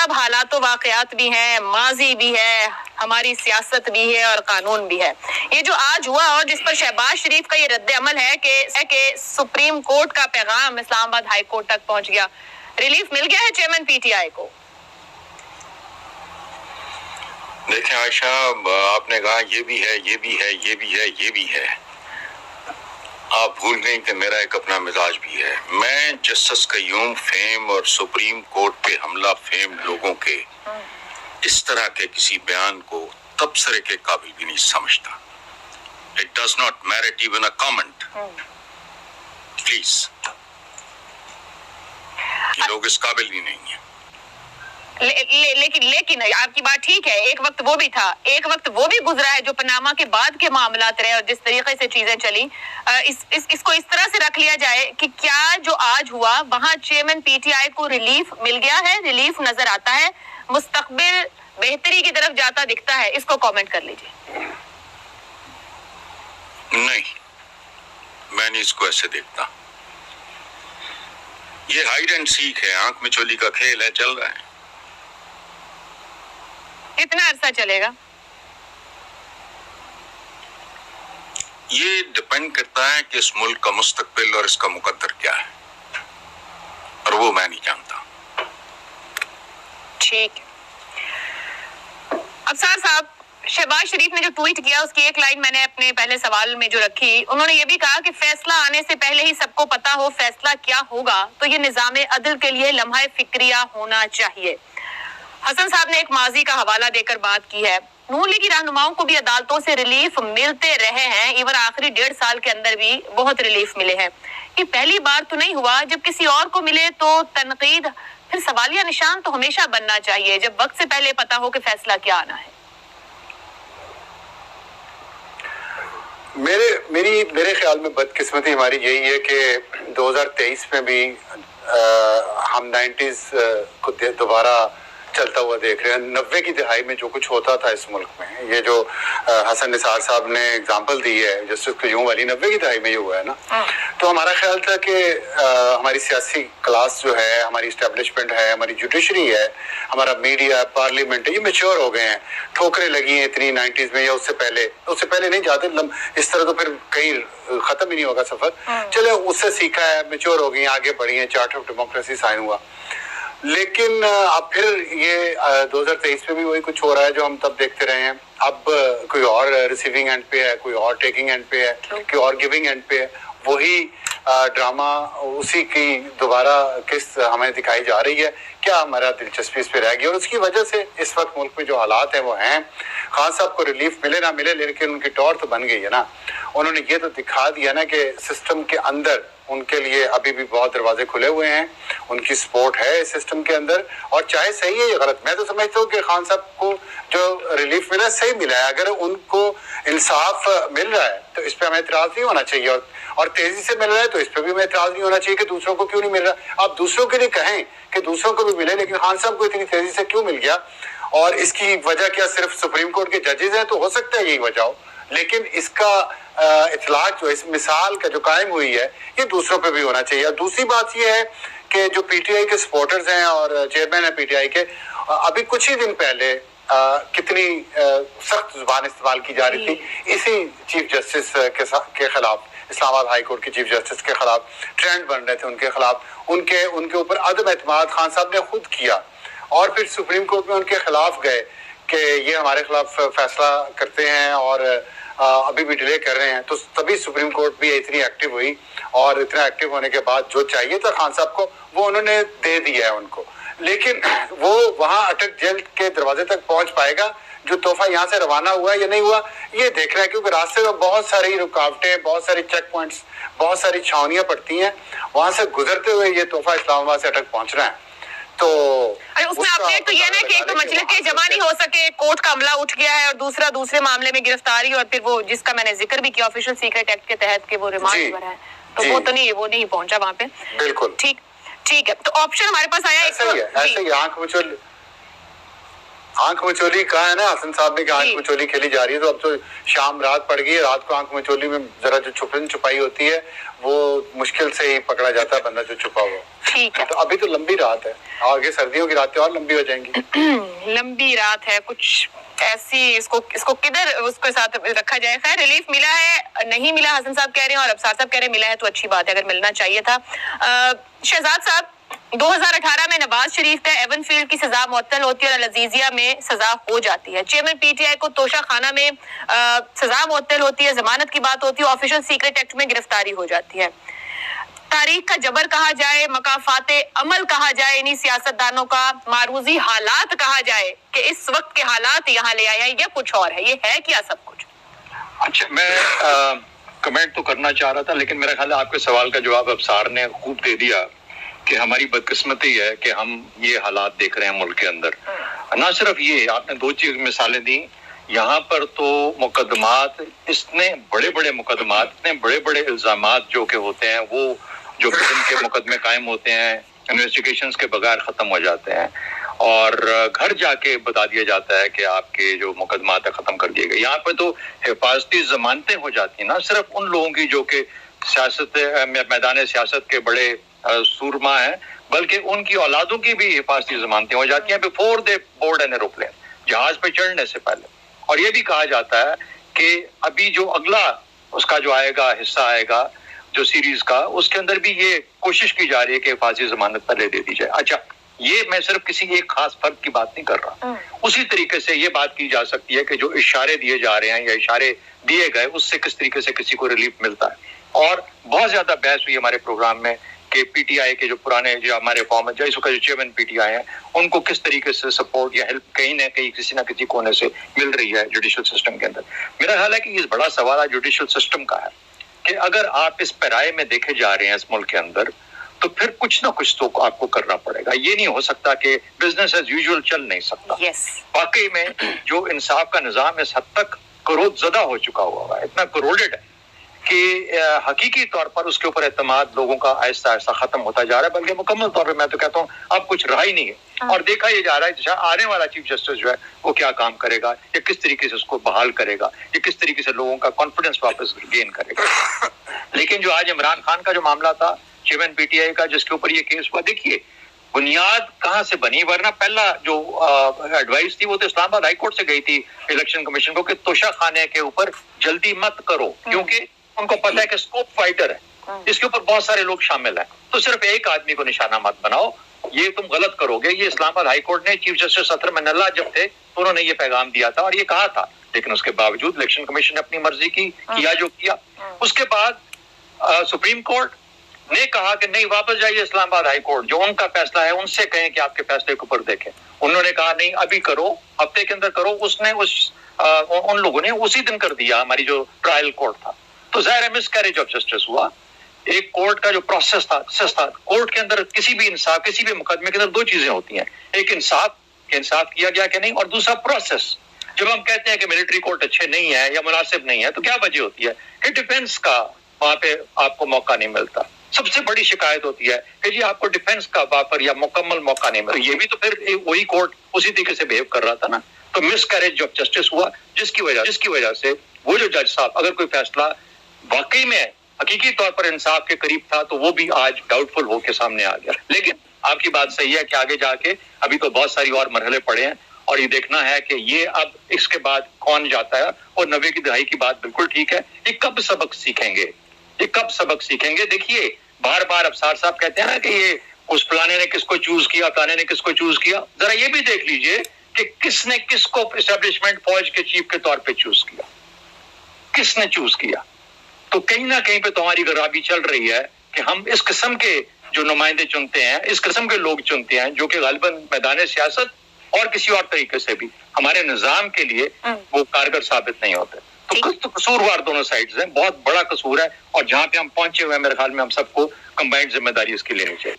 صاحب حالات و واقعات بھی ہیں، ماضی بھی ہے، ہماری سیاست بھی ہے اور قانون بھی ہے. یہ جو آج ہوا اور جس پر شہباز شریف کا یہ رد عمل ہے کہ سپریم کورٹ کا پیغام اسلام آباد ہائی کورٹ تک پہنچ گیا، ریلیف مل گیا ہے چیئرمین پی ٹی آئی کو؟ دیکھیں عائشہ، آپ نے کہا یہ بھی ہے، یہ بھی ہے، یہ بھی ہے، یہ بھی ہے. آپ بھول گئیں کہ میرا ایک اپنا مزاج بھی ہے. میں جسٹس قیوم فیم اور سپریم کورٹ پہ حملہ فیم لوگوں کے اس طرح کے کسی بیان کو تبصرے کے قابل بھی نہیں سمجھتا. It does not merit even a comment. Please. یہ لوگ اس قابل ہی نہیں ہیں. لیکن آپ کی بات ٹھیک ہے، ایک وقت وہ بھی تھا، ایک وقت وہ بھی گزرا ہے جو پاناما کے بعد کے معاملات رہے اور جس طریقے سے چیزیں چلی. اس کو اس طرح سے رکھ لیا جائے کہ کیا جو آج ہوا وہاں چیئرمین پی ٹی آئی کو ریلیف مل گیا ہے، ریلیف نظر آتا ہے، مستقبل بہتری کی طرف جاتا دکھتا ہے؟ اس کو کامنٹ کر لیجیے. نہیں، میں نہیں اس کو ایسے دیکھتا. یہ ہائیڈ اینڈ سیک ہے، آنکھ میں چولی کا کھیل ہے، چل رہا ہے. کتنا عرصہ چلے گا؟ یہ ڈپینڈ کرتا ہے کہ اس ملک کا مستقبل اور اس کا مقدر کیا ہے، اور وہ میں نہیں جانتا. ٹھیک ہے. افسر صاحب، شہباز شریف نے جو ٹویٹ کیا اس کی ایک لائن میں نے اپنے پہلے سوال میں جو رکھی، انہوں نے یہ بھی کہا کہ فیصلہ آنے سے پہلے ہی سب کو پتا ہو فیصلہ کیا ہوگا تو یہ نظام عدل کے لیے لمحہ فکریہ ہونا چاہیے. حسن صاحب نے ایک ماضی کا حوالہ دے کر بات کی ہے. نون لیگی رہنماؤں کو بھی عدالتوں سے ریلیف ملتے رہے ہیں، ایون آخری 1.5 سال کے اندر بھی بہت ریلیف ملے ہیں. یہ پہلی بار تو نہیں ہوا. جب کسی اور کو ملے تو تنقید، پھر سوالیہ نشان تو ہمیشہ بننا چاہیے جب وقت سے پہلے پتا ہو کہ فیصلہ کیا آنا ہے. میرے خیال میں بدقسمتی ہماری یہی ہے کہ 2023 میں بھی ہم 90s کو دوبارہ چلتا ہوا دیکھ رہے ہیں. 90 کی دہائی میں جو کچھ ہوتا تھا اس ملک میں، یہ جو حسن نثار صاحب نے اگزامپل دی ہے جسٹس قیوم والی، 90 کی دہائی میں یہ ہوا ہے نا. تو ہمارا خیال تھا کہ ہماری سیاسی کلاس جو ہے، ہماری اسٹیبلشمنٹ ہے، ہماری جوڈیشری ہے، ہمارا میڈیا، پارلیمنٹ ہے، یہ میچور ہو گئے ہیں. ٹھوکریں لگی ہیں اتنی 90s میں یا اس سے پہلے نہیں جاتے. اس طرح تو پھر کہیں ختم ہی نہیں ہوگا سفر. چلے اس سے سیکھا ہے، میچور ہو گئی ہیں، آگے بڑھی ہیں، چارٹر آف ڈیموکریسی سائن ہوا. لیکن اب پھر یہ 2023 میں بھی وہی کچھ ہو رہا ہے جو ہم تب دیکھتے رہے ہیں. اب کوئی اور ریسیونگ اینڈ پہ ہے، کوئی اور ٹیکنگ اینڈ پہ ہے، کوئی اور گیونگ اینڈ پہ ہے. وہی ڈرامہ، اسی کی دوبارہ قسط ہمیں دکھائی جا رہی ہے. کیا ہمارا دلچسپی اس پہ رہ گئی؟ اور اس کی وجہ سے اس وقت ملک میں جو حالات ہیں وہ ہیں. خان صاحب کو ریلیف ملے نہ ملے، لیکن ان کی ٹور تو بن گئی ہے نا. انہوں نے یہ تو دکھا دیا نا کہ سسٹم کے اندر ان کے لیے ابھی بھی بہت دروازے کھلے ہوئے ہیں. ان کی سپورٹ ہے اس سسٹم کے اندر، اور چاہے صحیح ہے یا غلط. میں تو سمجھتا ہوں کہ خان صاحب کو جو ریلیف ملا صحیح ملا ہے. اگر ان کو انصاف مل رہا ہے تو اس پہ ہمیں اعتراض نہیں ہونا چاہیے، اور تیزی سے مل رہا ہے تو اس پہ بھی ہمیں اعتراض نہیں ہونا چاہیے کہ دوسروں کو کیوں نہیں مل رہا. آپ دوسروں کے لیے کہیں کہ دوسروں کو بھی ملے، لیکن خان صاحب کو اتنی تیزی سے کیوں مل گیا؟ اور اس کی وجہ کیا صرف سپریم کورٹ کے ججز ہیں؟ تو ہو سکتا ہے یہی وجہ ہو، لیکن اس کا اطلاق جو اس مثال کا جو قائم ہوئی ہے یہ دوسروں پہ بھی ہونا چاہیے. اور دوسری بات یہ ہے کہ جو پی ٹی آئی کے سپورٹرز ہیں اور چیئرمین ہیں پی ٹی آئی کے، ابھی کچھ ہی دن پہلے کتنی سخت زبان استعمال کی جا رہی تھی اسی چیف جسٹس کے خلاف. اسلام آباد ہائی کورٹ کے چیف جسٹس کے خلاف ٹرینڈ بن رہے تھے ان کے خلاف. ان کے اوپر عدم اعتماد خان صاحب نے خود کیا، اور پھر سپریم کورٹ میں ان کے خلاف گئے کہ یہ ہمارے خلاف فیصلہ کرتے ہیں اور ابھی بھی ڈیلے کر رہے ہیں. تو تبھی سپریم کورٹ بھی اتنی ایکٹیو ہوئی، اور اتنا ایکٹیو ہونے کے بعد جو چاہیے تھا خان صاحب کو وہ انہوں نے دے دیا ہے ان کو. لیکن وہ وہاں اٹک جیل کے دروازے تک پہنچ پائے گا جو تحفہ یہاں سے روانہ ہوا یا نہیں ہوا یہ دیکھ رہا ہے، کیونکہ راستے میں بہت ساری رکاوٹیں، بہت ساری چیک پوائنٹس، بہت ساری چھاونیاں پڑتی ہیں. وہاں سے گزرتے ہوئے یہ تحفہ اسلام آباد سے اٹک پہنچنا ہے. تو اس میں اپڈیٹ تو یہ نا کہ ایک تو مجلس کے جمع نہیں ہو سکے، کورٹ کا عملہ اٹھ گیا ہے، اور دوسرے معاملے میں گرفتاری، اور پھر وہ جس کا میں نے ذکر بھی کیا آفیشل سیکرٹ ایکٹ کے تحت کہ وہ ریمانڈ پر ہے، تو وہ تو نہیں پہنچا وہاں پہ. بالکل ٹھیک ہے. تو آپشن ہمارے پاس آیا ایسے ہی آنکھ آنکھ مچولی کہا ہے نا حسن صاحب نے کہ آنکھ مچولی کھیلی جا رہی ہے, تو اب تو شام رات پڑ گئی ہے, رات کو آنکھ مچولی میں ذرا جو چھپن چھپائی ہوتی ہے وہ مشکل سے ہی پکڑا جاتا ہے بندہ جو چھپا ہوا. ٹھیک ہے, تو ابھی تو لمبی رات ہے, آگے سردیوں کی راتیں اور لمبی ہو جائیں گی. لمبی رات ہے, کچھ ایسی اس کو کدھر اس کے ساتھ رکھا جائے. خیر ریلیف ملا ہے, نہیں ملا حسن صاحب کہہ رہے ہیں اور ابصار صاحب کہہ رہے ہیں ملا ہے تو اچھی بات ہے, اگر ملنا چاہیے تھا. شہزاد صاحب 2018 میں نواز شریف کا ایون فیلڈ کی سزا معطل ہوتی ہے اور العزیزیہ میں سزا ہو جاتی ہے. چیئرمین پی ٹی آئی کو توشہ خانہ میں سزا معطل ہوتی ہے, ضمانت کی بات ہوتی ہے, آفیشل سیکرٹ ایکٹ میں گرفتاری ہو جاتی ہے. تاریخ کا جبر کہا جائے, مکافات عمل کہا جائے, انہی سیاستدانوں کا معروضی حالات کہا جائے کہ اس وقت کے حالات یہاں لے آیا, یا کچھ اور ہے, یہ ہے کیا سب کچھ؟ اچھا, میں کمنٹ تو کرنا چاہ رہا تھا, لیکن میرا خیال ہے آپ کے سوال کا جواب ابصار نے خوب دے دیا کہ ہماری بدقسمتی ہے کہ ہم یہ حالات دیکھ رہے ہیں ملک کے اندر. نہ صرف یہ, آپ نے 2 چیز مثالیں دی. یہاں پر تو مقدمات, اتنے بڑے بڑے مقدمات, اتنے بڑے بڑے الزامات جو کہ ہوتے ہیں, وہ جو ان کے مقدمے قائم ہوتے ہیں انویسٹیگیشنز کے بغیر ختم ہو جاتے ہیں, اور گھر جا کے بتا دیا جاتا ہے کہ آپ کے جو مقدمات ہیں ختم کر دیے گئے. یہاں پہ تو حفاظتی ضمانتیں ہو جاتی ہیں, نہ صرف ان لوگوں کی جو کہ سیاست میدان سیاست کے بڑے سورما ہیں, بلکہ ان کی اولادوں کی بھی حفاظتی ضمانتیں ہو جاتی ہیں before the board an aeroplane, جہاز پہ چڑھنے سے پہلے. اور یہ بھی کہا جاتا ہے کہ ابھی جو اگلا اس کا جو آئے گا حصہ آئے گا جو سیریز کا, اس کے اندر بھی یہ کوشش کی جا رہی ہے کہ حفاظتی ضمانت پہلے دے دی جائے. اچھا, یہ میں صرف کسی ایک خاص فرد کی بات نہیں کر رہا. اسی طریقے سے یہ بات کی جا سکتی ہے کہ جو اشارے دیے جا رہے ہیں یا اشارے دیے گئے, اس سے کس طریقے سے کسی کو ریلیف ملتا ہے. اور بہت زیادہ بحث ہوئی ہمارے پروگرام میں کہ پی ٹی آئی کے جو پرانے جو ہمارے قوم ہے, جو چیئرمین پی ٹی آئی ہیں, ان کو کس طریقے سے سپورٹ یا ہیلپ کہیں نہ کہیں کسی نہ کسی کونے سے مل رہی ہے جوڈیشل سسٹم کے اندر. میرا خیال ہے کہ یہ بڑا سوال جوڈیشل سسٹم کا ہے کہ اگر آپ اس پیرائے میں دیکھے جا رہے ہیں اس ملک کے اندر, تو پھر کچھ نہ کچھ تو آپ کو کرنا پڑے گا. یہ نہیں ہو سکتا کہ بزنس ایز یوزول چل نہیں سکتا. واقعی میں جو انصاف کا نظام اس حد تک کروڑ زدہ ہو چکا ہوا ہے, اتنا کروڑڈ ہے کہ حقیقی طور پر اس کے اوپر اعتماد لوگوں کا آہستہ آہستہ ختم ہوتا جا رہا ہے, بلکہ مکمل طور پہ میں تو کہتا ہوں اب کچھ رہا ہی نہیں ہے. اور دیکھا یہ جا رہا ہے آنے والا چیف جسٹس جو ہے وہ کیا کام کرے گا, یا کس طریقے سے اس کو بحال کرے گا, یا کس طریقے سے لوگوں کا کانفیڈنس واپس گین کرے گا. لیکن جو آج عمران خان کا جو معاملہ تھا چیئرمین پی ٹی آئی کا, جس کے اوپر یہ کیس ہوا, دیکھیے بنیاد کہاں سے بنی, ورنہ پہلا جو ایڈوائس تھی وہ تو اسلام آباد ہائی کورٹ سے گئی تھی الیکشن کمیشن کو کہ توشہ خانے کے اوپر جلدی مت کرو, کیونکہ ان کو پتا ہے کہ اسکوپ فائٹر ہے, اس کے اوپر بہت سارے لوگ شامل ہیں, تو صرف ایک آدمی کو نشانہ مت بناؤ, یہ تم غلط کرو گے. یہ اسلام آباد ہائی کورٹ نے چیف جسٹس اطہر من اللہ جب تھے تو انہوں نے یہ پیغام دیا تھا اور یہ کہا تھا, لیکن اس کے باوجود الیکشن کمیشن نے اپنی مرضی کی کیا جو کیا. اس کے بعد سپریم کورٹ نے کہا کہ نہیں, واپس جائیے اسلام آباد ہائی کورٹ, جو ان کا فیصلہ ہے ان سے کہیں کہ آپ کے فیصلے کے اوپر دیکھیں. انہوں نے کہا نہیں ابھی کرو, ہفتے کے اندر کرو. اس نے ان لوگوں نے اسی دن کر دیا ہماری جو ٹرائل کورٹ تھا. تو ظاہر ہے مس کیریج آف جسٹس ہوا. ایک کورٹ کا جو پروسیس تھا, کورٹ کے اندر کسی بھی انصاف, کسی بھی مقدمے کے اندر 2 چیزیں ہوتی ہیں, ایک انصاف کہ انصاف کیا گیا کہ نہیں, اور دوسرا پروسیس. جب ہم کہتے ہیں کہ ملٹری کورٹ اچھے نہیں ہے یا مناسب نہیں ہے, تو کیا وجہ ہوتی ہے کہ ڈیفینس کا وہاں پہ آپ کو موقع نہیں ملتا. سب سے بڑی شکایت ہوتی ہے کہ جی آپ کو ڈیفینس کا واپر یا مکمل موقع نہیں ملتا. یہ بھی تو پھر وہی کورٹ اسی طریقے سے بہیو کر رہا تھا نا. تو مس کیریج آف جسٹس ہوا, جس کی وجہ سے وہ جو جج صاحب اگر کوئی فیصلہ واقعی میں حقیقی طور پر انصاف کے قریب تھا, تو وہ بھی آج ڈاؤٹ فل ہو کے سامنے آ گیا. لیکن آپ کی بات صحیح ہے کہ آگے جا کے ابھی تو بہت ساری اور مرحلے پڑے ہیں, اور یہ دیکھنا ہے کہ یہ اب اس کے بعد کون جاتا ہے. اور 90 کی دہائی کی بات بالکل ٹھیک ہے, یہ کب سبق سیکھیں گے, یہ کب سبق سیکھیں گے. دیکھیے بار بار ابصار صاحب کہتے ہیں نا کہ یہ اس فلانے نے کس کو چوز کیا, فلانے نے کس کو چوز کیا. ذرا یہ بھی دیکھ لیجئے کہ کس نے کس کو اسٹیبلشمنٹ فوج کے چیف کے طور پہ چوز کیا, کس نے چوز کیا. تو کہیں نہ کہیں پہ تو ہماری خرابی چل رہی ہے کہ ہم اس قسم کے جو نمائندے چنتے ہیں, اس قسم کے لوگ چنتے ہیں جو کہ غالباً میدان سیاست اور کسی اور طریقے سے بھی ہمارے نظام کے لیے وہ کارگر ثابت نہیں ہوتے. تو قصوروار دونوں سائڈز ہیں, بہت بڑا قصور ہے, اور جہاں پہ ہم پہنچے ہوئے ہیں میرے خیال میں ہم سب کو کمبائنڈ ذمہ داری اس کی لینی چاہیے.